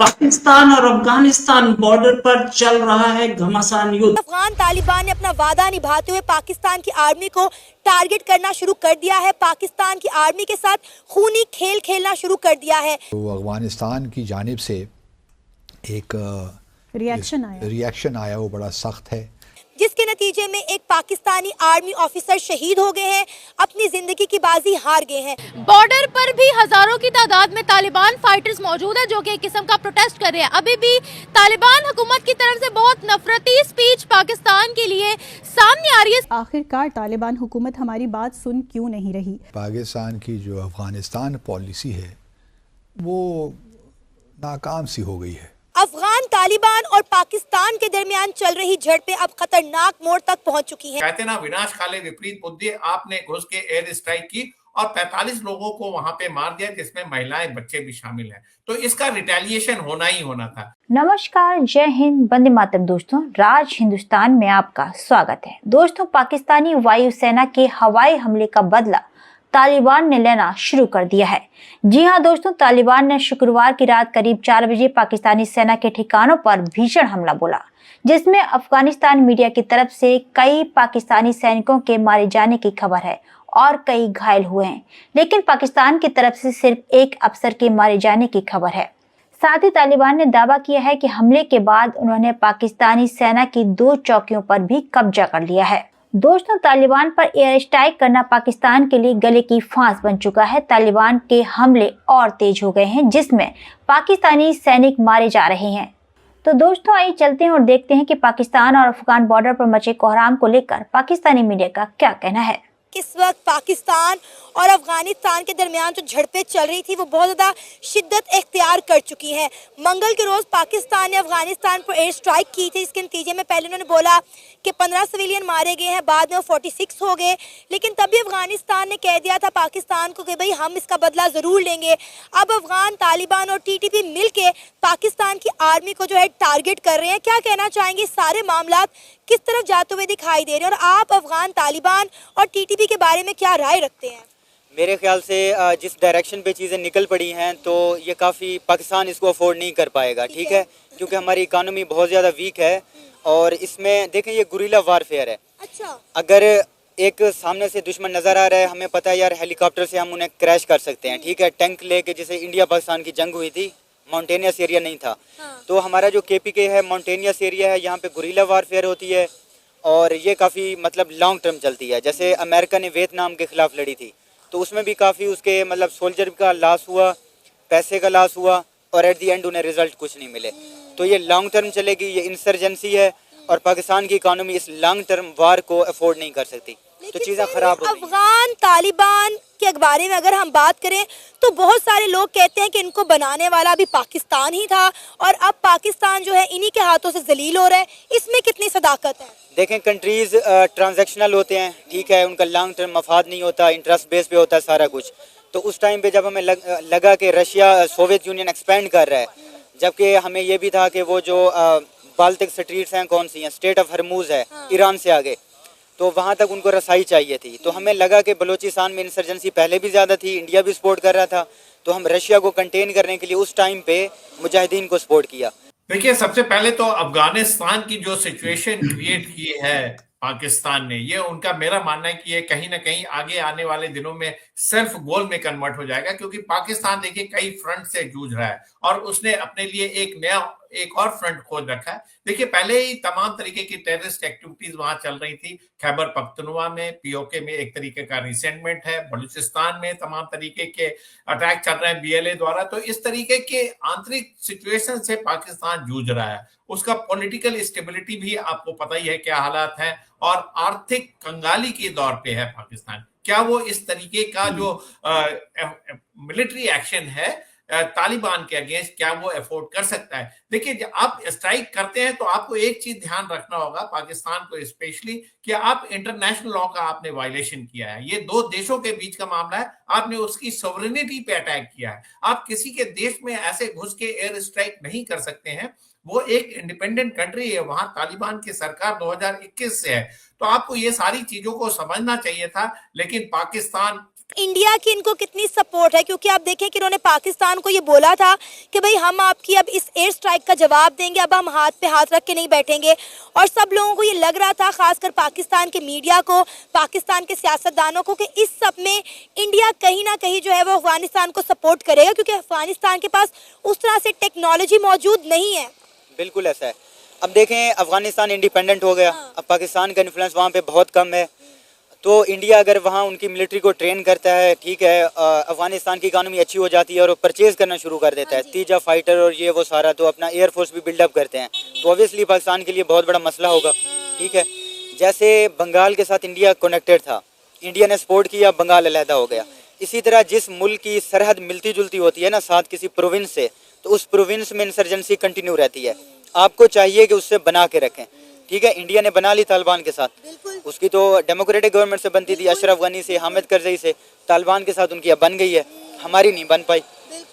पाकिस्तान और अफगानिस्तान बॉर्डर पर चल रहा है घमासान युद्ध। अफगान तालिबान ने अपना वादा निभाते हुए पाकिस्तान की आर्मी को टारगेट करना शुरू कर दिया है। पाकिस्तान की आर्मी के साथ खूनी खेल खेलना शुरू कर दिया है। तो अफगानिस्तान की जानिब से एक रिएक्शन आया, वो बड़ा सख्त है, जिसके नतीजे में एक पाकिस्तानी आर्मी ऑफिसर शहीद हो गए हैं, अपनी जिंदगी की बाजी हार गए हैं। बॉर्डर पर भी हजारों की तादाद में तालिबान फाइटर्स मौजूद है जो कि एक किस्म का प्रोटेस्ट कर रहे हैं। अभी भी तालिबान हुकूमत की तरफ से बहुत नफरती स्पीच पाकिस्तान के लिए सामने आ रही है। आखिरकार तालिबान हुकूमत हमारी बात सुन क्यों नहीं रही? पाकिस्तान की जो अफगानिस्तान पॉलिसी है वो नाकाम सी हो गई है। अफगान तालिबान और पाकिस्तान के दरमियान चल रही झड़पें अब खतरनाक मोड़ तक पहुंच चुकी हैं। कहते ना विनाश काले विपरीत बुद्धि, आपने घुस के एयर स्ट्राइक की और 45 लोगों को वहां पे मार दिया, जिसमें महिलाएं बच्चे भी शामिल हैं। तो इसका रिटेलिएशन होना ही होना था। नमस्कार, जय हिंद, वंदे मातरम। दोस्तों, राज हिंदुस्तान में आपका स्वागत है। दोस्तों, पाकिस्तानी वायुसेना के हवाई हमले का बदला तालिबान ने लेना शुरू कर दिया है। जी हां दोस्तों, तालिबान ने शुक्रवार की रात करीब 4 बजे पाकिस्तानी सेना के ठिकानों पर भीषण हमला बोला, जिसमें अफगानिस्तान मीडिया की तरफ से कई पाकिस्तानी सैनिकों के मारे जाने की खबर है और कई घायल हुए हैं, लेकिन पाकिस्तान की तरफ से सिर्फ एक अफसर के मारे जाने की खबर है। साथ ही तालिबान ने दावा किया है कि हमले के बाद उन्होंने पाकिस्तानी सेना की 2 चौकियों पर भी कब्जा कर लिया है। दोस्तों, तालिबान पर एयर स्ट्राइक करना पाकिस्तान के लिए गले की फांस बन चुका है। तालिबान के हमले और तेज हो गए हैं, जिसमें पाकिस्तानी सैनिक मारे जा रहे हैं। तो दोस्तों, आइए चलते हैं और देखते हैं कि पाकिस्तान और अफगान बॉर्डर पर मचे कोहराम को लेकर पाकिस्तानी मीडिया का क्या कहना है। इस वक्त पाकिस्तान और अफगानिस्तान के दरमियान जो झड़पें चल रही थी वो बहुत ज़्यादा शिद्दत इख्तियार कर चुकी हैं। मंगल के रोज़ पाकिस्तान ने अफगानिस्तान पर एयर स्ट्राइक की थी, इसके नतीजे में पहले उन्होंने बोला कि 15 सिविलियन मारे गए हैं, बाद में वो 46 हो गए, लेकिन तभी अफगानिस्तान ने कह दिया था पाकिस्तान को कि भाई हम इसका बदला ज़रूर लेंगे। अब अफगान तालिबान और टीटीपी मिल के पाकिस्तान की आर्मी को जो है टारगेट कर रहे हैं। क्या कहना चाहेंगे, सारे मामला किस तरफ जाते हुए दिखाई दे रहे हैं, और आप अफगान तालिबान और टीटीपी के बारे में क्या राय रखते हैं? मेरे ख्याल से जिस डायरेक्शन पे चीज़ें निकल पड़ी हैं तो ये काफ़ी पाकिस्तान इसको अफोर्ड नहीं कर पाएगा, ठीक है, क्योंकि हमारी इकानमी बहुत ज़्यादा वीक है और इसमें देखें ये गुरिल्ला वारफेयर है। अच्छा, अगर एक सामने से दुश्मन नज़र आ रहा है, हमें पता है यार हेलीकॉप्टर से हम उन्हें क्रैश कर सकते हैं, ठीक है, टैंक लेके, जैसे इंडिया पाकिस्तान की जंग हुई थी, माउंटेनियस एरिया नहीं था। तो हमारा जो KPK है माउंटेनियस एरिया है, यहाँ पे गुरिल्ला वारफेयर होती है और ये काफ़ी मतलब लॉन्ग टर्म चलती है। जैसे अमेरिका ने वियतनाम के खिलाफ लड़ी थी तो उसमें भी काफ़ी उसके मतलब सोल्जर का लॉस हुआ, पैसे का लॉस हुआ और एट दी एंड उन्हें रिजल्ट कुछ नहीं मिले। तो ये लॉन्ग टर्म चलेगी, ये इंसर्जेंसी है और पाकिस्तान की इकानमी इस लॉन्ग टर्म वार को अफोर्ड नहीं कर सकती, तो चीज़ें ख़राब हो गई। अफगान तालिबान के बारे में अगर हम बात करें तो बहुत सारे लोग कहते हैं कि इनको बनाने वाला भी पाकिस्तान ही था और अब पाकिस्तान जो है इन्हीं के हाथों से जलील हो रहा है। इसमें कितनी सदाकत है? देखें, कंट्रीज़ ट्रांजैक्शनल होते हैं, ठीक है, उनका लॉन्ग टर्म मफाद नहीं होता, इंटरेस्ट बेस पे होता है सारा कुछ। तो उस टाइम पे जब हमें लगा कि रशिया सोवियत यूनियन एक्सपेंड कर रहा है, जबकि हमें ये भी था कि वो जो बाल्टिक स्ट्रीट्स हैं, कौन सी हैं, स्टेट ऑफ हरमूज है, ईरान से आगे, तो वहाँ तक उनको रसाई चाहिए थी। तो हमें लगा कि बलूचिस्तान में इंसर्जेंसी पहले भी ज़्यादा थी, इंडिया भी सपोर्ट कर रहा था, तो हम रशिया को कंटेन करने के लिए उस टाइम पे मुजाहिदीन को सपोर्ट किया। देखिए, सबसे पहले तो अफगानिस्तान की जो सिचुएशन क्रिएट की है पाकिस्तान ने, ये उनका मेरा मानना है कि ये कहीं ना कहीं आगे आने वाले दिनों में सेल्फ गोल में कन्वर्ट हो जाएगा, क्योंकि पाकिस्तान देखिए कई फ्रंट से जूझ रहा है और उसने अपने लिए एक और फ्रंट खोज रखा है। देखिए, पहले ही तमाम तरीके की टेररिस्ट एक्टिविटीज वहां चल रही थी। खैबर पख्तूनख्वा में, POK में एक तरीके का रिसेंटमेंट है, बलूचिस्तान में तमाम तरीके के अटैक चल रहे हैं BLA द्वारा। तो इस तरीके के आंतरिक सिचुएशन से पाकिस्तान जूझ रहा है। उसका पॉलिटिकल स्टेबिलिटी भी आपको पता ही है क्या हालात है और आर्थिक कंगाली के दौर पे है पाकिस्तान। क्या वो इस तरीके का जो मिलिट्री एक्शन है तालिबान के अगेंस्ट, क्या वो अफोर्ड कर सकता है? देखिए, जब आप स्ट्राइक करते हैं तो आपको एक चीज ध्यान रखना होगा, पाकिस्तान को स्पेशली, कि आप इंटरनेशनल लॉ का आपने वायलेशन किया है। ये 2 देशों के बीच का मामला है, आपने उसकी सॉवरेनिटी पे अटैक किया है। आप किसी के देश में ऐसे घुस के एयर स्ट्राइक नहीं कर सकते हैं। वो एक इंडिपेंडेंट कंट्री है, वहां तालिबान की सरकार 2021 से है। तो आपको ये सारी चीजों को समझना चाहिए था, लेकिन पाकिस्तान इंडिया की इनको कितनी सपोर्ट है, क्योंकि आप देखें कि इन्होंने पाकिस्तान को ये बोला था कि भाई हम आपकी अब इस एयर स्ट्राइक का जवाब देंगे, अब हम हाथ पे हाथ रख के नहीं बैठेंगे। और सब लोगों को ये लग रहा था, खासकर पाकिस्तान के मीडिया को, पाकिस्तान के सियासतदानों को, कि इस सब में इंडिया कहीं ना कहीं जो है वो अफगानिस्तान को सपोर्ट करेगा, क्योंकि अफगानिस्तान के पास उस तरह से टेक्नोलॉजी मौजूद नहीं है। बिल्कुल ऐसा है। अब देखें, अफगानिस्तान इंडिपेंडेंट हो गया, अब पाकिस्तान का इन्फ्लुएंस वहाँ पे बहुत कम है, तो इंडिया अगर वहाँ उनकी मिलिट्री को ट्रेन करता है, ठीक है, अफगानिस्तान की इकानमी अच्छी हो जाती है और वो परचेज करना शुरू कर देता है, तीजा फाइटर और ये वो सारा, तो अपना एयरफोर्स भी बिल्डअप करते हैं, तो ऑब्वियसली पाकिस्तान के लिए बहुत बड़ा मसला होगा। ठीक है, जैसे बंगाल के साथ इंडिया कनेक्टेड था, इंडिया ने सपोर्ट किया, बंगाल अलहदा हो गया। इसी तरह जिस मुल्क की सरहद मिलती जुलती होती है ना साथ किसी प्रोविंस से, तो उस प्रोविंस में इंसर्जेंसी कंटिन्यू रहती है। आपको चाहिए कि उससे बना के रखें। ठीक है, इंडिया ने बना ली तालिबान के साथ, उसकी तो डेमोक्रेटिक गवर्नमेंट से बनती थी, अशरफ गनी से, हामिद करजई से, तालिबान के साथ उनकी अब बन गई है, हमारी नहीं बन पाई।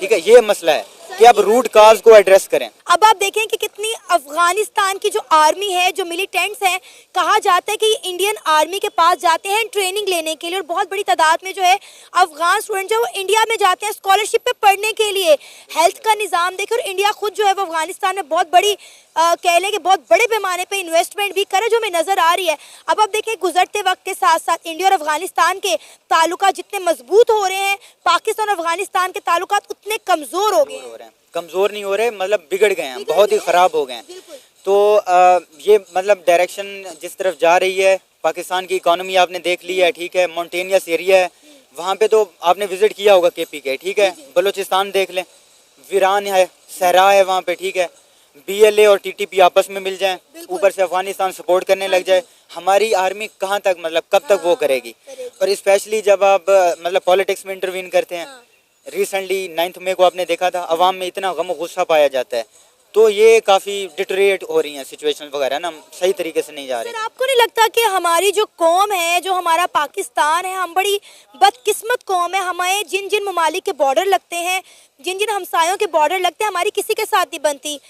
ठीक है, ये मसला है कि अब रूट काज को एड्रेस करें। अब आप देखें कि कितनी अफगानिस्तान की जो आर्मी है, जो मिलिटेंट्स हैं, कहा जाता है कि इंडियन आर्मी के पास जाते हैं ट्रेनिंग लेने के लिए, और बहुत बड़ी तादाद में जो है अफगान स्टूडेंट जो वो इंडिया में जाते हैं स्कॉलरशिप पे पढ़ने के लिए। हेल्थ का निज़ाम देखें, और इंडिया खुद जो है वो अफगानिस्तान में बहुत बड़ी कह लें कि बहुत बड़े पैमाने पे इन्वेस्टमेंट भी करे, जो हमें नज़र आ रही है। अब आप देखें, गुजरते वक्त के साथ साथ इंडिया और अफगानिस्तान के ताल्लुकात जितने मजबूत हो रहे हैं, पाकिस्तान और अफगानिस्तान के ताल्लुकात उतने कमज़ोर हो गए हैं। कमज़ोर नहीं हो रहे, मतलब बिगड़ गए हैं, बहुत ही ख़राब हो गए हैं। तो ये मतलब डायरेक्शन जिस तरफ जा रही है, पाकिस्तान की इकोनॉमी आपने देख ली है, ठीक है, माउंटेनियस एरिया है, वहाँ पे तो आपने विजिट किया होगा केपी के, ठीक है, बलूचिस्तान देख लें, वीरान है, सहरा है वहाँ पे, ठीक है, BLA और TTP आपस में मिल जाएं, ऊपर से अफगानिस्तान सपोर्ट करने लग जाए, हमारी आर्मी कहाँ तक, मतलब कब तक वो करेगी। और स्पेशली जब आप मतलब पॉलिटिक्स में इंटरवीन करते हैं, रिसेंटली 9 मई को आपने देखा था, अवाम में इतना गम गुस्सा पाया जाता है, तो ये काफ़ी डिटोरेट हो रही हैं सिचुएशन वगैरह ना, सही तरीके से नहीं जा रही। सर, आपको नहीं लगता कि हमारी जो कौम है, जो हमारा पाकिस्तान है, हम बड़ी बदकिस्मत कौम है। हमें जिन जिन ममालिक के बॉर्डर लगते हैं, जिन जिन हमसायों के बॉर्डर लगते हैं, हमारी किसी के साथ नहीं बनती,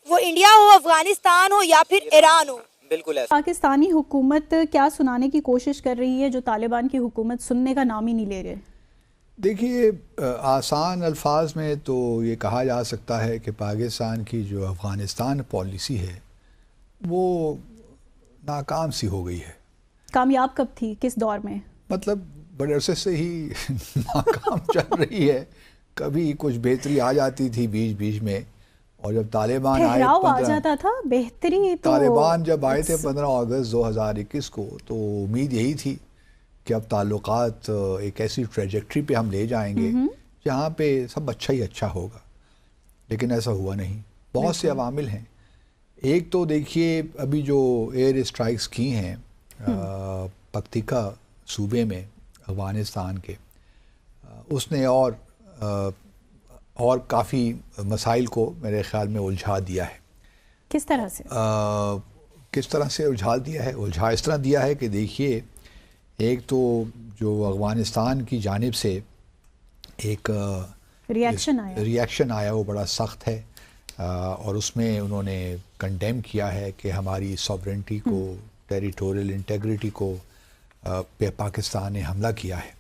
वो इंडिया हो, अफगानिस्तान हो या फिर ईरान हो। बिल्कुल ऐसा। पाकिस्तानी हुकूमत क्या सुनाने की कोशिश कर रही है जो तालिबान की हुकूमत सुनने का नाम ही नहीं ले रहे? देखिए, आसान अल्फाज में तो ये कहा जा सकता है कि पाकिस्तान की जो अफ़गानिस्तान पॉलिसी है वो नाकाम सी हो गई है। कामयाब कब थी, किस दौर में? मतलब बड़े अरसे से ही नाकाम चल रही है। कभी कुछ बेहतरी आ जाती थी बीच बीच में, और जब तालिबान आए, आ जाता था बेहतरी। तो तालिबान जब आए थे 15 अगस्त 2021 को, तो उम्मीद यही थी कि अब ताल्लुकात एक ऐसी ट्रेजेक्ट्री पे हम ले जाएंगे जहाँ पे सब अच्छा ही अच्छा होगा, लेकिन ऐसा हुआ नहीं। बहुत से अवामिल हैं। एक तो देखिए, अभी जो एयर स्ट्राइक्स की हैं पक्तिका सूबे में अफ़गानिस्तान के, उसने और काफ़ी मसाइल को मेरे ख़्याल में उलझा दिया है। किस तरह से? किस तरह से उलझा दिया है? उलझा इस तरह दिया है कि देखिए, एक तो जो अफ़गानिस्तान की जानिब से एक रिएक्शन आया वो बड़ा सख्त है, और उसमें उन्होंने कंडेम किया है कि हमारी सॉवरेंटी को, टेरिटोरियल इंटेग्रिटी को पे पाकिस्तान ने हमला किया है।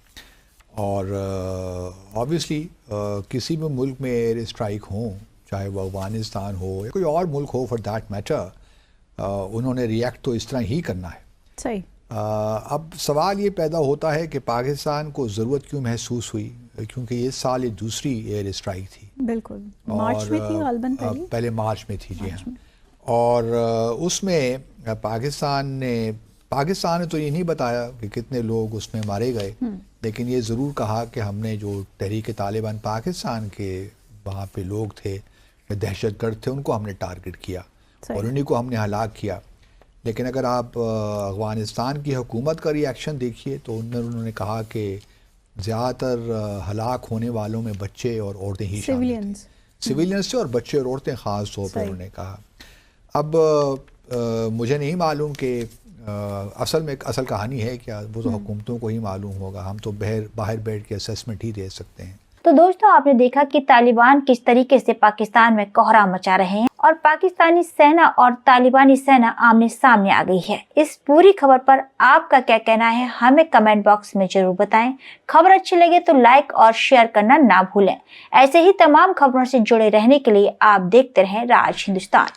और ऑब्वियसली किसी भी मुल्क में एयर स्ट्राइक हो, चाहे वो अफ़गानिस्तान हो या कोई और मुल्क हो फॉर दैट मैटर, उन्होंने रिएक्ट तो इस तरह ही करना है। सही। अब सवाल ये पैदा होता है कि पाकिस्तान को ज़रूरत क्यों महसूस हुई, क्योंकि ये साल ये दूसरी एयर स्ट्राइक थी। बिल्कुल, मार्च में थी गालिबन, पहले मार्च में थी, जी हाँ। और उसमें पाकिस्तान ने तो ये नहीं बताया कि कितने लोग उसमें मारे गए, लेकिन ये ज़रूर कहा कि हमने जो तहरीक तालिबान पाकिस्तान के वहाँ पे लोग थे, दहशतगर्द थे, उनको हमने टारगेट किया और उन्हीं को हमने हलाक किया। लेकिन अगर आप अफ़गानिस्तान की हुकूमत का रिएक्शन देखिए तो उन्होंने कहा कि ज़्यादातर हलाक होने वालों में बच्चे और औरतें ही शामिल थे, सिविलियंस थे, और बच्चे और औरतें ख़ास तौर पर उन्होंने कहा। अब मुझे नहीं मालूम कि असल कहानी है क्या, वो तो हुकूमतों को ही मालूम होगा, हम तो बाहर बैठ के असेसमेंट ही दे सकते हैं। तो दोस्तों आपने देखा कि तालिबान किस तरीके से पाकिस्तान में कोहराम मचा रहे हैं और पाकिस्तानी सेना और तालिबानी सेना आमने सामने आ गई है। इस पूरी खबर पर आपका क्या कहना है हमें कमेंट बॉक्स में जरूर बताएं। खबर अच्छी लगे तो लाइक और शेयर करना ना भूलें। ऐसे ही तमाम खबरों से जुड़े रहने के लिए आप देखते रहें राज हिंदुस्तान।